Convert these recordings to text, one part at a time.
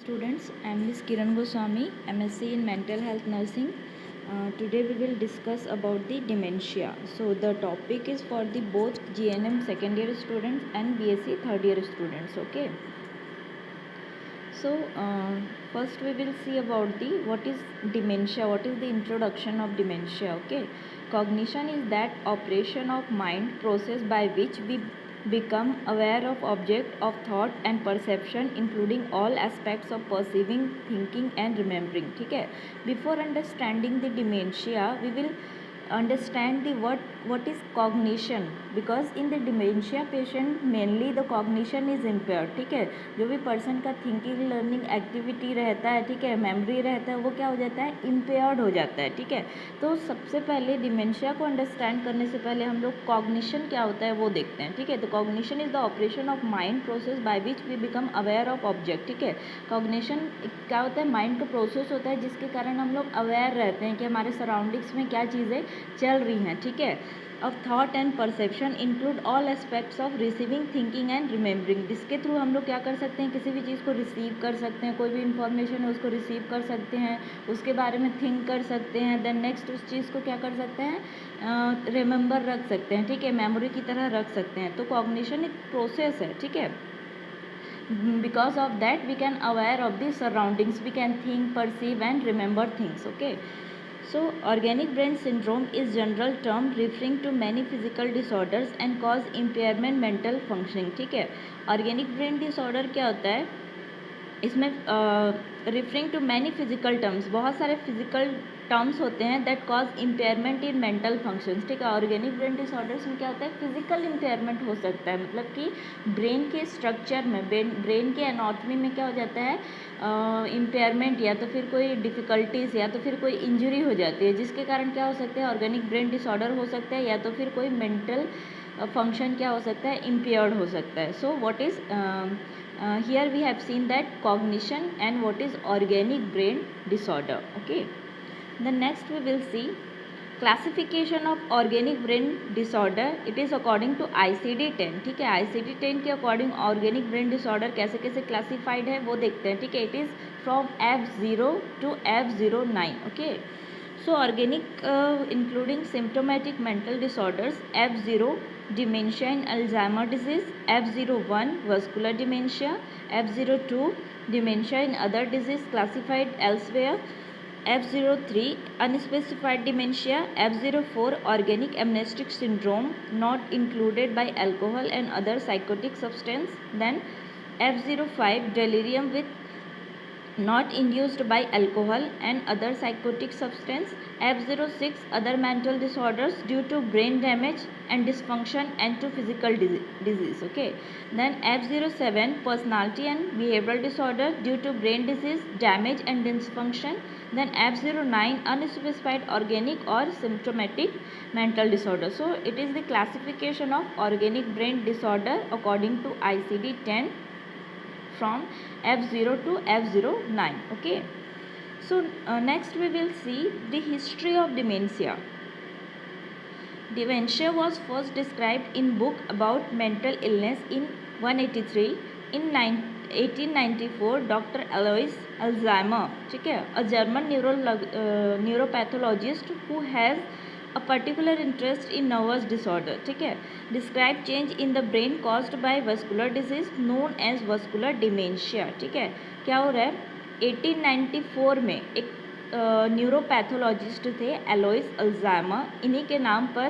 Students, I am Ms. Kiran Goswami, MSc in Mental Health Nursing. Today we will discuss about the dementia. So the topic is for the both GNM second year students and BSc third year students. Okay. So first we will see about the what is dementia, what is the introduction of dementia. Okay, cognition is that operation of mind process by which we become aware of object of thought and perception, including all aspects of perceiving, thinking and remembering. ठीक है, before understanding the dementia we will understand the what is cognition, because in the dementia patient mainly the cognition is impaired. ठीक है, जो भी person का thinking learning activity रहता है, ठीक है, मेमोरी रहता है, वो क्या हो जाता है, इम्पेयर्ड हो जाता है. ठीक है, तो सबसे पहले डिमेंशिया को अंडरस्टैंड करने से पहले हम लोग कॉग्निशन क्या होता है वो देखते हैं. ठीक है, तो cognition is the operation of mind process by which we become aware of object. ठीक है, कॉग्निशन क्या होता है, माइंड का प्रोसेस होता है जिसके कारण हम लोग अवेयर रहते हैं कि हमारे सराउंडिंग्स में क्या चीज़ें चल रही हैं. ठीक है, of thought and perception include all aspects of receiving, thinking and remembering. जिसके थ्रू हम लोग क्या कर सकते हैं, किसी भी चीज़ को रिसीव कर सकते हैं, कोई भी इंफॉर्मेशन है उसको रिसीव कर सकते हैं, उसके बारे में थिंक कर सकते हैं, देन नेक्स्ट उस चीज़ को क्या कर सकते हैं, रिमेंबर रख सकते हैं. ठीक है, मेमोरी की तरह रख सकते हैं. तो कॉग्निशन एक प्रोसेस है. ठीक है, because of that we can aware of the surroundings, we can think, perceive and remember things. Okay, so organic brain syndrome is general term referring to many physical disorders and cause impairment mental functioning. ठीक है, organic brain disorder क्या होता है, इसमें referring to many physical terms, बहुत सारे physical terms होते हैं that cause impairment in mental functions. ठीक है, ऑर्गेनिक ब्रेन डिसऑर्डर्स में क्या होता है, फिजिकल इम्पेयरमेंट हो सकता है, मतलब कि ब्रेन के स्ट्रक्चर में, ब्रेन के एनाटॉमी में क्या हो जाता है, इम्पेयरमेंट, या तो फिर कोई डिफ़िकल्टीज या तो फिर कोई इंजरी हो जाती है, जिसके कारण क्या हो सकता है, ऑर्गेनिक ब्रेन डिसऑर्डर हो सकता है, या तो फिर कोई मेंटल फंक्शन क्या हो सकता है, इम्पेयर्ड हो सकता है. So what is here we have seen that cognition and what is organic brain disorder. Okay, the next we will see classification of organic brain disorder. It is according to ICD-10. ठीक है, ICD-10 के according organic brain disorder कैसे कैसे classified है वो देखते हैं. ठीक है, it is from F0 to F09. Okay, so organic including symptomatic mental disorders, F0 dementia in Alzheimer disease, F01 vascular dementia, F02 dementia in other disease classified elsewhere, F03 unspecified dementia, F04 organic amnestic syndrome not included by alcohol and other psychotic substance, then F05 delirium with not induced by alcohol and other psychotic substance, F06 other mental disorders due to brain damage and dysfunction and to physical disease. Okay, then F07 personality and behavioral disorder due to brain disease, damage and dysfunction, then F09 unspecified organic or symptomatic mental disorder. So it is the classification of organic brain disorder according to ICD-10 from F0 to F09. Okay, so next we will see the history of dementia. Dementia was first described in book about mental illness in 183. In 1894 Dr. Alois Alzheimer, ठीक है, a German neuropathologist who has a particular interest in nervous disorder, ठीक है, describe change in the brain caused by vascular disease known as vascular dementia. ठीक है, क्या हो रहा है, 1894 में एक न्यूरोपैथोलॉजिस्ट थे एलोइस अल्जाइमर, इन्हीं के नाम पर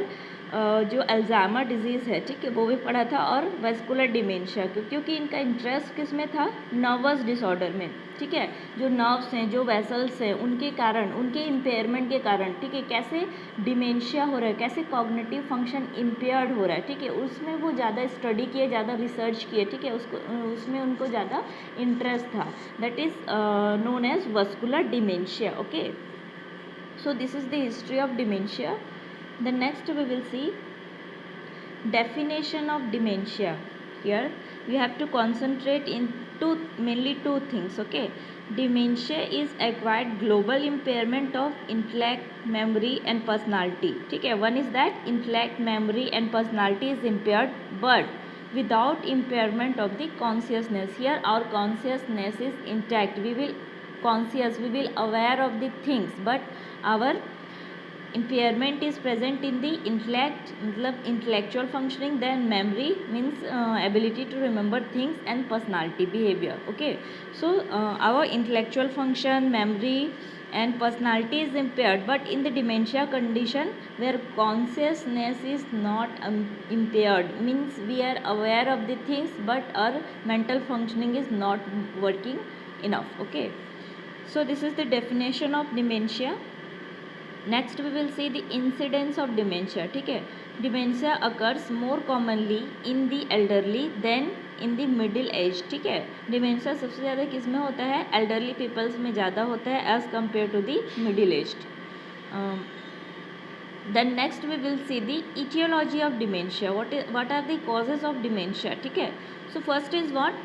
जो अल्जाइमर डिजीज़ है, ठीक है, वो भी पढ़ा था, और वेस्कुलर डिमेंशिया, क्योंकि इनका इंटरेस्ट किस में था, नर्वस डिसऑर्डर में. ठीक है, जो नर्व्स हैं, जो वेसल्स हैं, उनके कारण, उनके इम्पेयरमेंट के कारण, ठीक है, कैसे डिमेंशिया हो रहा है, कैसे कॉग्निटिव फंक्शन इम्पेयर्ड हो रहा है. ठीक है, उसमें वो ज़्यादा स्टडी किए, ज़्यादा रिसर्च किए. ठीक है, उसमें उनको ज़्यादा इंटरेस्ट था. That is known as vascular dementia. Okay, so this is the history of dementia. The next we will see definition of dementia. Here we have to concentrate in mainly two things. Okay, dementia is acquired global impairment of intellect, memory and personality. ठीक है, one is that intellect, memory and personality is impaired, but without impairment of the consciousness. Here our consciousness is intact, we will conscious, we will aware of the things, but our impairment is present in the intellect, intellectual functioning, then memory means ability to remember things, and personality, behavior. Okay, so our intellectual function, memory and personality is impaired, but in the dementia condition where consciousness is not impaired, means we are aware of the things but our mental functioning is not working enough. Okay, so this is the definition of dementia. Next we will see the incidence of dementia. ठीक है, dementia occurs more commonly in the elderly than in the middle age. ठीक है, dementia सबसे ज़्यादा किस में होता है? एल्डरली पीपल्स में ज़्यादा होता है as compare to the middle aged. Then next we will see the etiology of dementia. What are the causes of dementia. ठीक है, so first is what?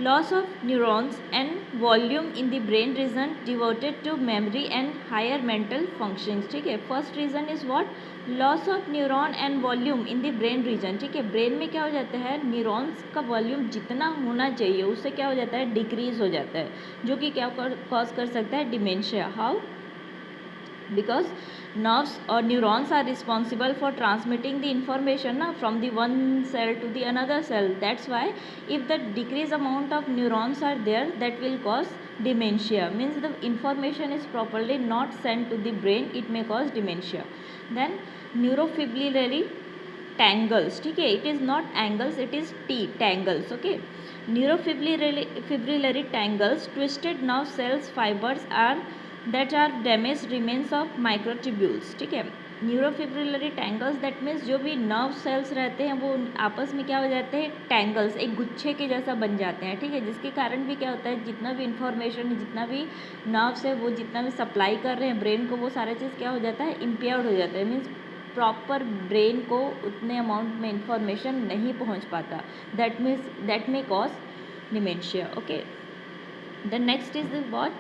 Loss of neurons and volume in the brain region devoted to memory and higher mental functions. ठीक है, first reason is what? Loss of neuron and volume in the brain region. ठीक है, brain में क्या हो जाता है? Neurons का वॉल्यूम जितना होना चाहिए उससे क्या हो जाता है? डिक्रीज हो जाता है, जो कि क्या कॉज कर सकता है? Dementia. How? because nerves or neurons are responsible for transmitting the information from the one cell to the another cell. That's why if the decreased amount of neurons are there, that will cause dementia. Means the information is properly not sent to the brain, it may cause dementia. Then neurofibrillary tangles. ठीक है, it is not angles, it is T, tangles. Okay, neurofibrillary tangles, twisted nerve cells fibers are that are damaged remains of microtubules. ठीक है, neurofibrillary tangles that means जो भी nerve cells रहते हैं वो आपस में क्या हो जाते हैं? टैंगल्स, एक गुच्छे के जैसा बन जाते हैं. ठीक है, जिसके कारण भी क्या होता है? जितना भी इंफॉर्मेशन, जितना भी नर्व्स है वो जितना भी सप्लाई कर रहे हैं ब्रेन को, वो सारा चीज़ क्या हो जाता है? इम्पेयर्ड हो जाता है. मीन्स प्रॉपर ब्रेन को उतने अमाउंट में इंफॉर्मेशन नहीं पहुंच पाता. That may cause dementia. Okay, the next is the what?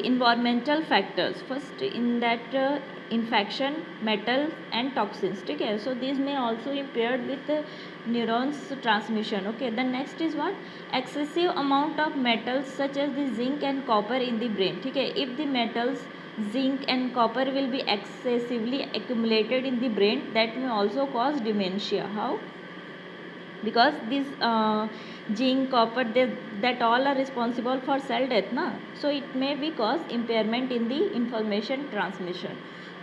Environmental factors. First in that infection, metal and toxins. ठीक है, so these may also impaired with neurons transmission. Okay, the next is what? Excessive amount of metals such as the zinc and copper in the brain. ठीक है, if the metals zinc and copper will be excessively accumulated in the brain, that may also cause dementia. How? because this zinc, copper, that all are responsible for cell death na, so it may be cause impairment in the information transmission.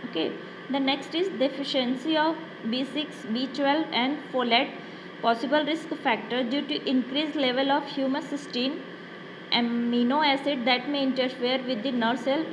Okay, the next is deficiency of B6, B12 and folate, possible risk factor due to increased level of homocysteine amino acid that may interfere with the nerve cell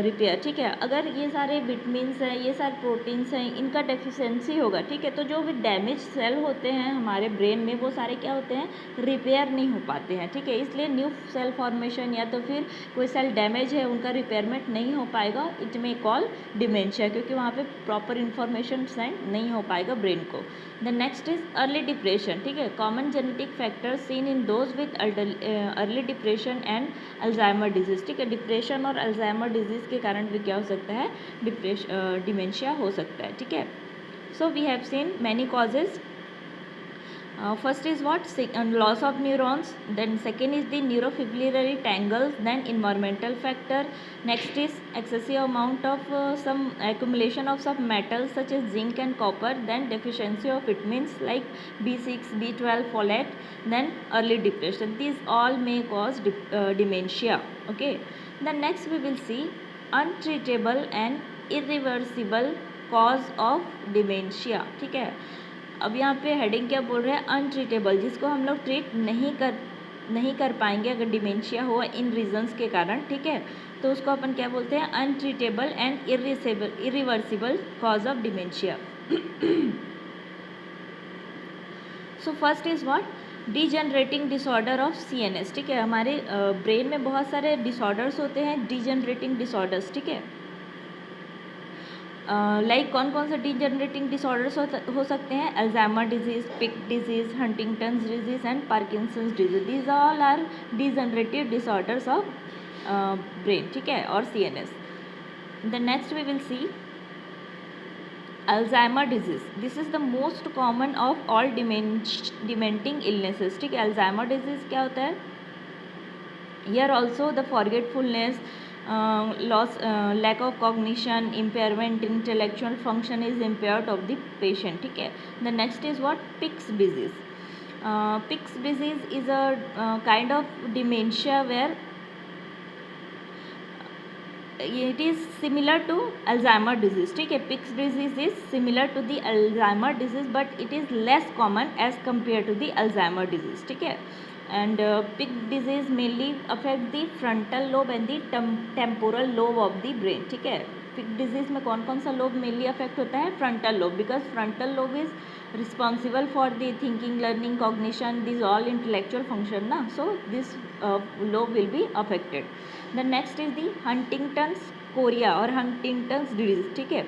repair. ठीक है, अगर ये सारे vitamins हैं, ये सारे proteins हैं, इनका डेफिशिएंसी होगा. ठीक है, तो जो भी डैमेज सेल होते हैं हमारे ब्रेन में वो सारे क्या होते हैं? रिपेयर नहीं हो पाते हैं. ठीक है, इसलिए न्यू सेल फॉर्मेशन या तो फिर कोई सेल डैमेज है उनका रिपेयरमेंट नहीं हो पाएगा. इट मे कॉल डिमेंशिया, क्योंकि वहाँ पे प्रॉपर इन्फॉर्मेशन सेंड नहीं हो पाएगा ब्रेन को. The next is early depression. ठीक है, common genetic factors seen in those with early depression and Alzheimer disease. ठीक है, डिप्रेशन और अल्जाइमर डिजीज के कारण भी क्या हो सकता है? डिमेंशिया हो सकता है. ठीक है, so we have seen many causes. First is what? Loss of neurons. Then second is the neurofibrillary tangles. Then environmental factor. Next is excessive amount of some accumulation of some metals such as zinc and copper. Then deficiency of vitamins like B6, B12, folate. Then early depression. These all may cause dementia. Okay. Then next we will see untreatable and irreversible cause of dementia. ठीक है, अब यहाँ पे heading क्या बोल रहा है? Untreatable, जिसको हम लोग ट्रीट नहीं कर पाएंगे अगर डिमेंशिया हुआ इन रीजंस के कारण. ठीक है, तो उसको अपन क्या बोलते हैं? Untreatable and irreversible cause of dementia. So first is what? Degenerating disorder of CNS. ठीक है, हमारे ब्रेन में बहुत सारे डिसऑर्डर्स होते हैं, डीजनरेटिंग डिसऑर्डर्स. ठीक है, लाइक कौन कौन से डीजनरेटिंग डिसऑर्डर्स हो सकते हैं? Alzheimer disease, Pick disease, Huntington's disease and Parkinson's disease. These all are degenerative disorders of brain. ठीक है, और CNS. The next we will see Alzheimer disease, this is the most common of all dementing illnesses, ठीक है। Alzheimer disease क्या होता है? Here also the forgetfulness, loss, lack of cognition, impairment, intellectual function is impaired of the patient, ठीक है। The next is what? Pick's disease. Pick's disease is a kind of dementia where it is similar to Alzheimer disease, ठीक है। Pick's disease is similar to the Alzheimer disease but it is less common as compared to the Alzheimer disease, ठीक है। And Pick disease mainly affect the frontal lobe and the temporal lobe of the brain, ठीक है। Pick disease में कौन कौन सा lobe mainly affect होता है? Frontal lobe, because frontal lobe is responsible for the thinking, learning, cognition, these all intellectual function na, so this lobe will be affected. The next is the Huntington's chorea or Huntington's disease, ठीक है।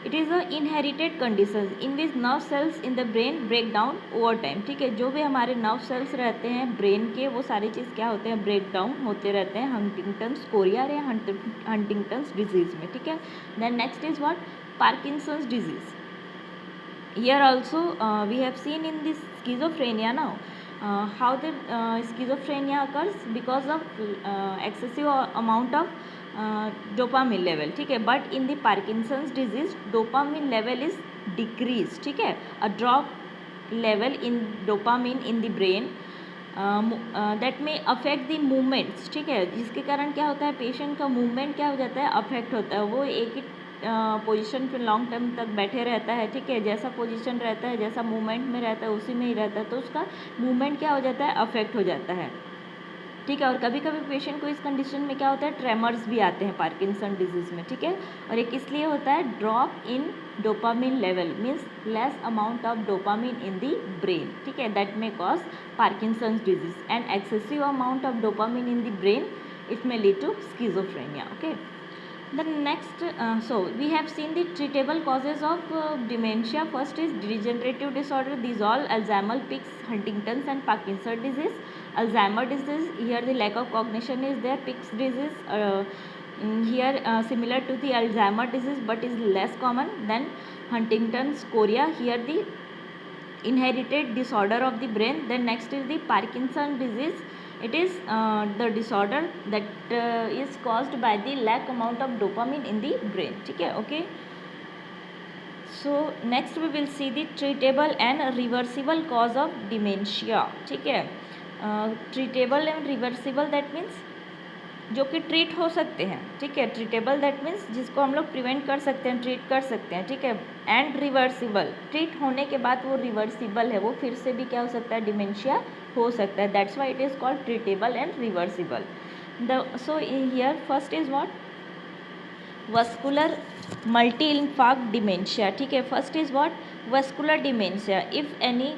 It is a inherited condition in which nerve cells in the brain break down over time, ठीक है। जो भी हमारे nerve cells रहते हैं brain के, वो सारी चीज़ क्या होते हैं? ब्रेक डाउन होते रहते हैं हंटिंगटन्स कोरिया या हंटिंगटन्स डिजीज़ में, ठीक है। Then next is what? Parkinson's disease. Here also we have seen in this schizophrenia now how the schizophrenia occurs because of excessive amount of dopamine level, ठीक है। But in the Parkinson's disease dopamine level is decrease, ठीक है। A drop level in dopamine in the brain that में affect the movements, ठीक है। जिसके कारण क्या होता है? पेशेंट का मूवमेंट क्या हो जाता है? अफेक्ट होता है। वो एक ही पोजीशन पे लॉन्ग टर्म तक बैठे रहता है, ठीक है। जैसा पोजीशन रहता है, जैसा मूवमेंट में रहता है, उसी में ही रहता है, तो उसका मूवमेंट क्या हो जाता है? अफेक्ट हो जाता है, ठीक है। और कभी कभी पेशेंट को इस कंडीशन में क्या होता है? ट्रेमर्स भी आते हैं पार्किंसन डिजीज़ में, ठीक है। और एक इसलिए होता है drop in dopamine level, means less amount of dopamine in the brain, ठीक है। That may cause Parkinson's disease and excessive amount of dopamine in the brain, it may lead to schizophrenia, okay. The next, so we have seen the treatable causes of dementia. First is degenerative disorder. These all Alzheimer, Pick's, Huntington's and Parkinson's disease. Alzheimer disease, here the lack of cognition is there. Pick's disease, here similar to the Alzheimer disease but is less common. Then Huntington's chorea, here the inherited disorder of the brain. Then next is the Parkinson's disease. It is the disorder that is caused by the lack amount of dopamine in the brain, ठीक है, okay. So next we will see the treatable and reversible cause of dementia, ठीक है। treatable and reversible that means जो कि treat हो सकते हैं, ठीक है। ट्रीटेबल दैट मीन्स जिसको हम लोग प्रिवेंट कर सकते हैं, ट्रीट कर सकते हैं, ठीक है। एंड रिवर्सिबल, ट्रीट होने के बाद वो रिवर्सिबल है, वो फिर से भी क्या हो सकता है? डिमेंशिया हो सकता है। That's why it is called treatable and reversible. So here first is what? Vascular multi-infarct dementia, ठीक है. First is what? Vascular dementia. If any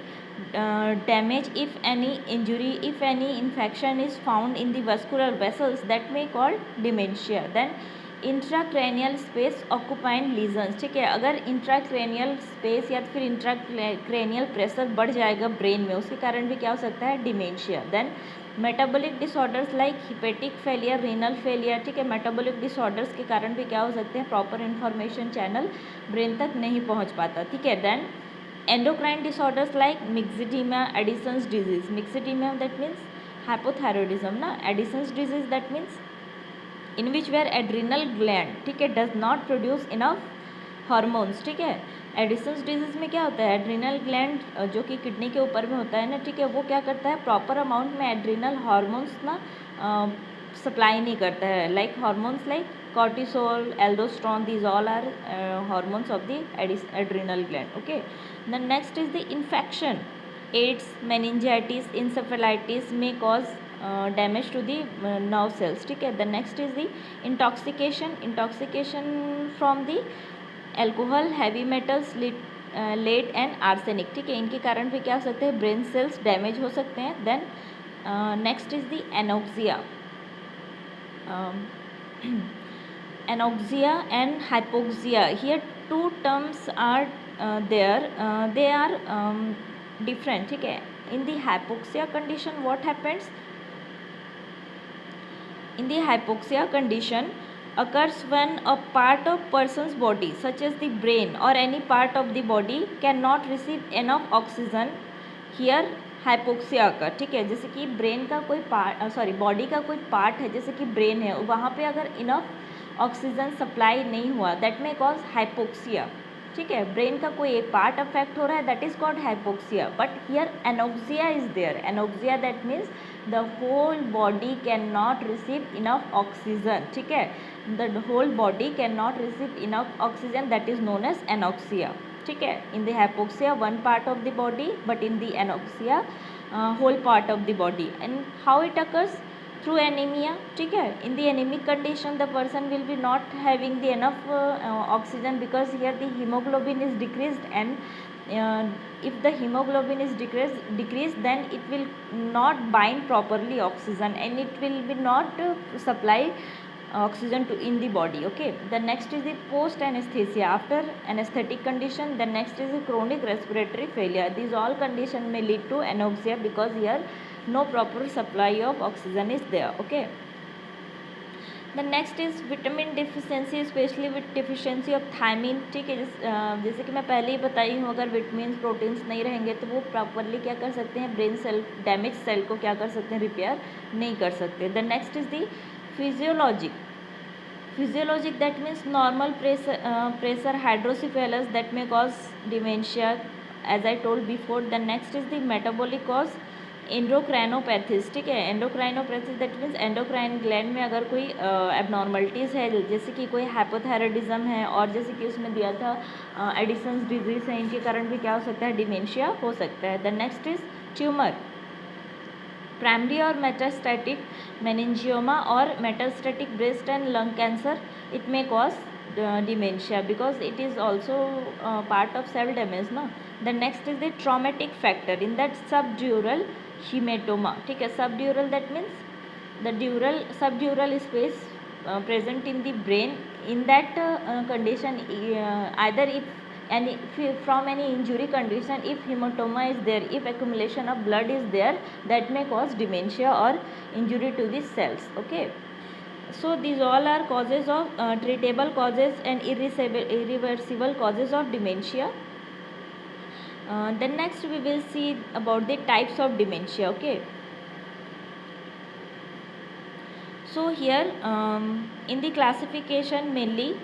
damage, if any injury, if any infection is found in the vascular vessels, that may called dementia. Then intracranial space occupying lesions, ठीक है. अगर intracranial space या फिर intracranial pressure बढ़ जाएगा brain में, उसके कारण भी क्या हो सकता है? Dementia. Then metabolic disorders like hepatic failure, renal failure, ठीक है. मेटाबॉलिक डिसऑर्डर्स के कारण भी क्या हो सकते हैं? प्रॉपर इन्फॉर्मेशन चैनल ब्रेन तक नहीं पहुंच पाता, ठीक है. Then endocrine disorders like myxoedema, Addison's disease. Myxoedema that means hypothyroidism ना. Addison's disease that means in which where adrenal gland, ठीक है, does not produce enough hormones, ठीक है. एडिसन्स डिजीज में क्या होता है? एड्रिनल ग्लैंड जो कि किडनी के ऊपर में होता है ना, ठीक है, वो क्या करता है? प्रॉपर अमाउंट में एड्रिनल हार्मोन्स ना सप्लाई नहीं करता है. Like hormones like cortisol, aldosterone, these all are hormones of the adrenal gland, okay. Then next is the infection. AIDS, meningitis, encephalitis may cause damage to the nerve cells, ठीक है. The next is the intoxication. Intoxication from the alcohol, heavy metals, lead and arsenic, ठीक है. इनके कारण भी क्या हो सकते हैं? ब्रेन सेल्स डैमेज हो सकते हैं. Then next is the anoxia. Anoxia and hypoxia, here two terms are there, they are different, ठीक है. In the hypoxia condition what happens? In the hypoxia condition, occurs when a part of person's body such as the brain or any part of the body cannot receive enough oxygen. Here hypoxia occur, ठीक है, जैसे कि brain का कोई part, sorry body का कोई part है जैसे कि ब्रेन है, वहाँ पे अगर इनफ ऑक्सीजन सप्लाई नहीं हुआ दैट मे कॉज हाइपोक्सिया, ठीक है, ब्रेन का कोई एक पार्ट अफेक्ट हो रहा है that is called hypoxia. But here anoxia is there. Anoxia that means the whole body can not receive enough oxygen, ठीक है, the whole body can not receive enough oxygen that is known as anoxia, ठीक है. In the hypoxia one part of the body but in the anoxia whole part of the body. And how it occurs? Through anemia, ठीक है. In the anemic condition the person will be not having the enough oxygen because here the hemoglobin is decreased, and if the hemoglobin is decreased then it will not bind properly oxygen and it will be not supply oxygen to in the body. Okay, the next is the post anesthesia. After anesthetic condition, the next is the chronic respiratory failure. These all condition may lead to anoxia because here no proper supply of oxygen is there. Okay, the next is vitamin deficiency, especially with deficiency of thiamine, ठीक है. जैसे कि मैं पहले ही बताई हूँ, अगर vitamin proteins नहीं रहेंगे तो वो प्रॉपरली क्या कर सकते हैं, ब्रेन सेल डैमेज सेल को क्या कर सकते हैं, रिपेयर नहीं कर सकते. The next is the physiologic that means normal pressure hydrocephalus that may cause dementia as I told before. The next is the metabolic cause एंडोक्राइनोपैथीज, ठीक है. एंडोक्राइनोपैथीज दैट मीन्स एंडोक्राइन ग्लैंड में अगर कोई एबनॉर्मलिटीज़ है जैसे कि कोई हाइपोथायराइडिज्म है और जैसे कि उसमें दिया था एडिसन्स डिजीज़ है, इनके कारण भी क्या हो सकता है, डिमेंशिया हो सकता है. The next is tumour, primary और मेटास्टैटिक मेनिंजियोमा और metastatic breast and lung cancer it may cause dementia because it is also part of cell damage ना. The next is the traumatic factor in that subdural hematoma, ठीक है. Subdural that means the subdural space present in the brain. In that condition either from any injury condition, if hematoma is there, if accumulation of blood is there, that may cause dementia or injury to the cells. Okay, so these all are causes of treatable causes and irreversible causes of dementia. Then next we will see about the types of dementia. Okay, so here in the classification mainly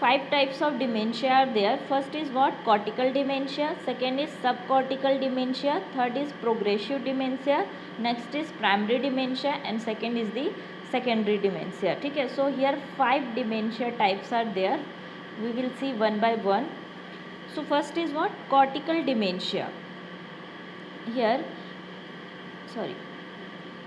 5 types of dementia are there. First is what? Cortical dementia. Second is subcortical dementia. Third is progressive dementia. Next is primary dementia and second is the secondary dementia, ठीक है. So here 5 dementia types are there. We will see one by one. So first is what? Cortical dementia. Here, sorry,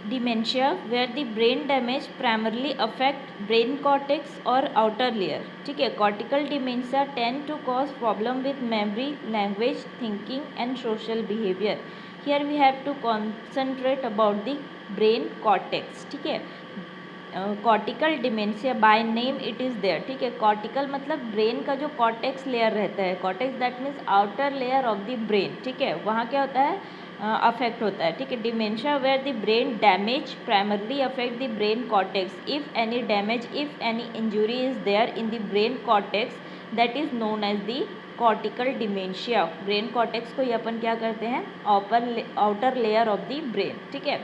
dementia where the brain damage primarily affect brain cortex or outer layer, ठीक है. Cortical dementia tend to cause problem with memory, language, thinking and social behavior. Here we have to concentrate about the brain cortex, ठीक है. Cortical dementia by name it is there, ठीक है. Cortical मतलब brain का जो cortex layer रहता है, cortex that means outer layer of the brain, ठीक है, वहाँ क्या होता है, अफेक्ट होता है, ठीक है. Dementia where the brain damage primarily affect the brain cortex. If any damage, if any injury is there in the brain cortex that is known as the cortical dementia. Brain cortex को ही अपन क्या करते हैं, outer layer of the brain, ठीक है.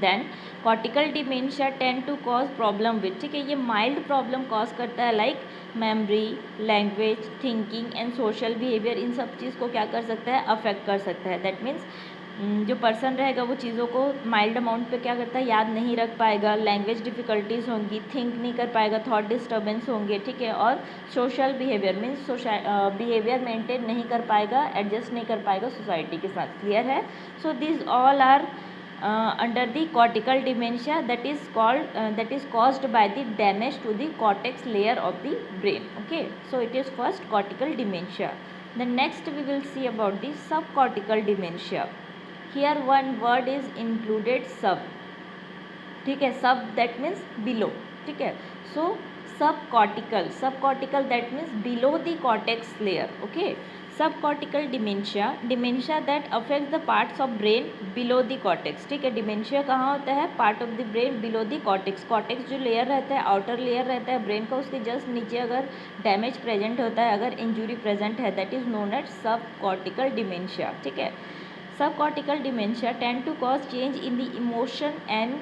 Then cortical dementia tend to cause problem with, ठीक है, ये माइल्ड प्रॉब्लम कॉज करता है like memory, language, thinking and social behaviour. इन सब चीज़ को क्या कर सकता है, अफेक्ट कर सकता है. दैट मीन्स जो पर्सन रहेगा वो चीज़ों को माइल्ड अमाउंट पे क्या करता है, याद नहीं रख पाएगा, लैंग्वेज डिफ़िकल्टीज़ होंगी, थिंक नहीं कर पाएगा, थॉट डिस्टर्बेंस होंगे, ठीक है. और social behaviour means behaviour maintain नहीं कर पाएगा, एडजस्ट नहीं कर पाएगा सोसाइटी के साथ. क्लियर है. So this all are under the cortical dementia that is caused by the damage to the cortex layer of the brain. Okay, so it is first cortical dementia. The next we will see about the subcortical dementia. Here one word is included, sub, ठीक है. sub that means below, ठीक है. so subcortical that means below the cortex layer. Okay, सब cortical dementia, dementia that affect the parts of brain below the cortex, ठीक है। Dementia कहाँ होता है? Part of the brain below the cortex, cortex जो layer रहता है, outer layer रहता है ब्रेन का, उसके जस्ट नीचे अगर डैमेज प्रेजेंट होता है, अगर इंजुरी प्रेजेंट है, that is known as sub cortical dementia, ठीक है। Sub cortical dementia tend to cause change in the emotion and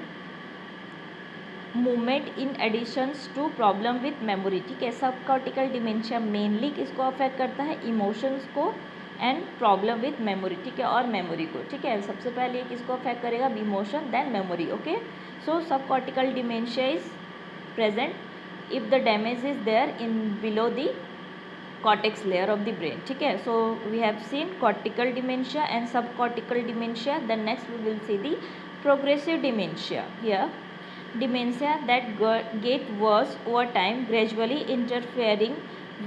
movement in additions to problem with memory, ठीक है। सब कॉर्टिकल डिमेंशिया मेनली किसको affect करता है? Emotions को and problem with memory, ठीक है, और मेमोरी को, ठीक है। सबसे पहले किसको अफेक्ट करेगा? Emotion then memory, okay. So सब cortical dementia is present if the damage is there in below the cortex layer of the brain, ठीक है। so we have seen cortical dementia and subcortical dementia. Then next we will see the progressive dementia. Here dementia that get worse over time, gradually interfering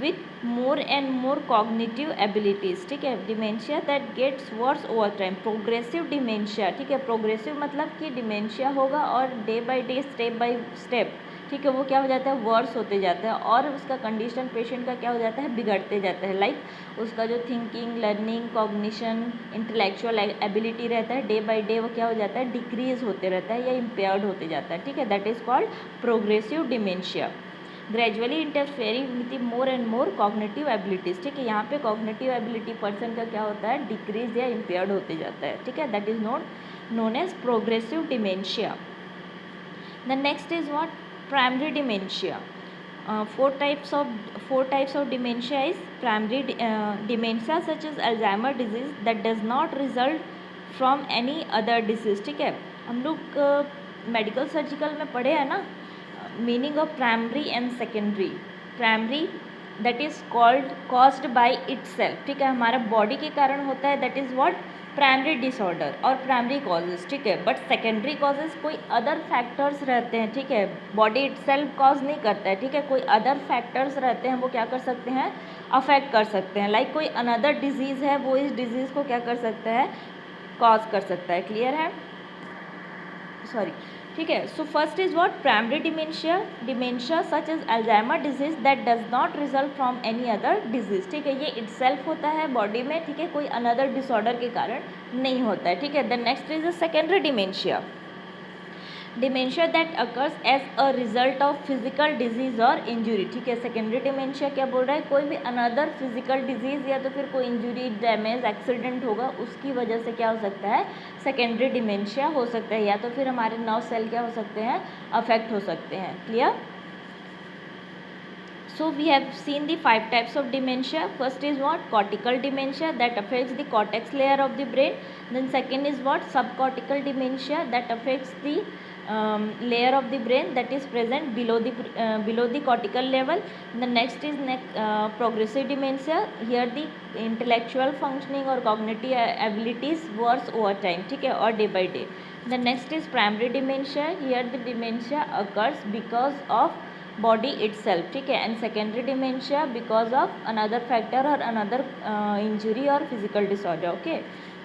with more and more cognitive abilities, ठीक है। dementia that gets worse over time, progressive dementia, ठीक है। progressive मतलब कि dementia होगा और day by day, step by step, ठीक है, वो क्या हो जाता है? वर्स होते जाता है और उसका कंडीशन पेशेंट का क्या हो जाता है? बिगड़ते जाता है। लाइक उसका जो thinking, learning, cognition, intellectual ability रहता है, डे बाय डे वो क्या हो जाता है? डिक्रीज होते रहता है या इम्पेयर्ड होते जाता है, ठीक है। That is called progressive dementia. Gradually interfering with more and more cognitive abilities, ठीक है। यहाँ पे कॉग्निटिव एबिलिटी पर्सन का क्या होता है? डिक्रीज या इम्पेयर्ड होते जाता है, ठीक है। That is known as progressive dementia. The next is what? Primary dementia. Four types of dementia is primary dementia, such as Alzheimer disease that does not result from any other disease, ठीक है। हम लोग medical surgical में पढ़े हैं ना meaning of primary and secondary. Primary that is caused by itself, ठीक है, हमारा बॉडी के कारण होता है, that is what? Primary disorder और प्राइमरी कॉजेज, ठीक है। बट सेकेंडरी कॉजेज कोई अदर फैक्टर्स रहते हैं, ठीक है, बॉडी इटसेल्फ कॉज नहीं करता है, ठीक है, कोई अदर फैक्टर्स रहते हैं, वो क्या कर सकते हैं? अफेक्ट कर सकते हैं। लाइक कोई अनदर डिजीज़ है, वो इस डिजीज़ को क्या कर सकता है? कॉज कर सकता है। क्लियर है? सॉरी, ठीक है। So first is what? Primary dementia, dementia such as Alzheimer disease that does not result from any other disease, ठीक है। ये इटसेल्फ होता है बॉडी में, ठीक है, कोई अनदर डिसऑर्डर के कारण नहीं होता है, ठीक है। The next is the secondary dementia, dementia that occurs as a result of physical disease और इंजुरी, ठीक है। सेकेंडरी डिमेंशिया क्या बोल रहा है? कोई भी अनदर फिजिकल डिजीज या तो फिर कोई इंजुरी, डैमेज, एक्सीडेंट होगा, उसकी वजह से क्या हो सकता है? सेकेंडरी डिमेंशिया हो सकता है, या तो फिर हमारे नर्व सेल क्या हो सकते हैं? अफेक्ट हो सकते हैं। Clear? So we have seen the 5 types of dementia. First is what? Cortical dementia that affects the cortex layer of the brain. Then second is what? Subcortical dementia that affects the layer of the brain that is present below the cortical level. The next is progressive dementia. Here the intellectual functioning or cognitive abilities worse over time, ठीक है, और day by day. The next is primary dementia. Here the dementia occurs because of body itself, ठीक है, and secondary dementia because of another factor or another injury or physical disorder, okay.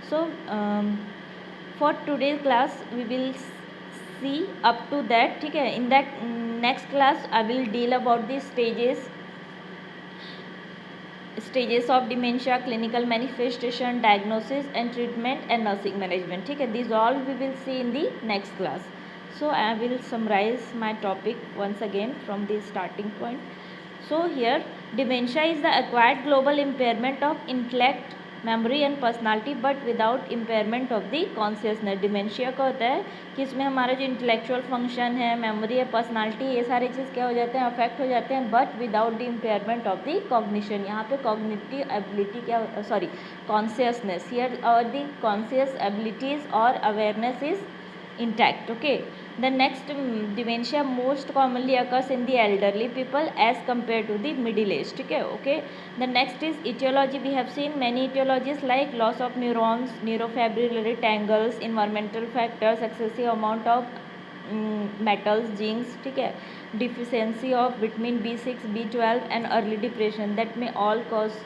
So for today's class we will see up to that, ठीक है। in that next class I will deal about the stages of dementia, clinical manifestation, diagnosis and treatment, and nursing management, ठीक है। these all we will see in the next class. So I will summarize my topic once again from the starting point. So here dementia is the acquired global impairment of intellect, memory and personality but without impairment of the consciousness. dementia का होता है कि इसमें हमारा जो intellectual function है, memory है, personality, ये सारे चीज़ क्या हो जाते हैं? अफेक्ट हो जाते हैं, but without the impairment of the cognition. यहाँ पे कॉग्निटिव एबिलिटी क्या, सॉरी, कॉन्शियसनेस, हियर और द कॉन्शियस एबिलिटीज और awareness is intact, okay. The next dementia most commonly occurs in the elderly people as compared to the middle age, ठीक है, okay. The next is etiology. We have seen many etiologies like loss of neurons, neurofibrillary tangles, environmental factors, excessive amount of metals, genes, ठीक है, deficiency of vitamin B6, B12 and early depression that may all cause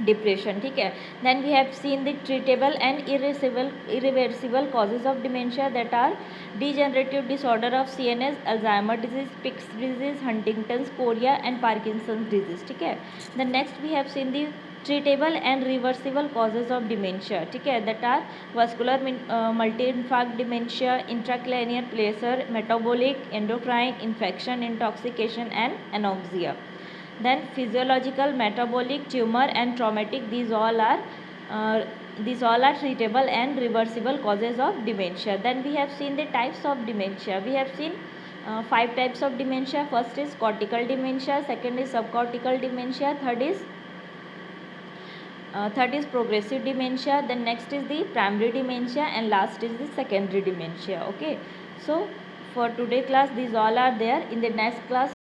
depression, ठीक है. Then we have seen the treatable and irreversible causes of dementia that are degenerative disorder of CNS, Alzheimer disease, Pick's disease, Huntington's, chorea and Parkinson's disease, ठीक है. The next we have seen the treatable and reversible causes of dementia, ठीक है, that are vascular multi-infarct dementia, intracranial pressure, metabolic, endocrine, infection, intoxication and anoxia. Then physiological, metabolic, tumor and traumatic, these all are treatable and reversible causes of dementia. Then we have seen the types of dementia. We have seen 5 types of dementia. First is cortical dementia, second is subcortical dementia, third is progressive dementia, then next is the primary dementia, and last is the secondary dementia. Okay, so for today class these all are there. In the next class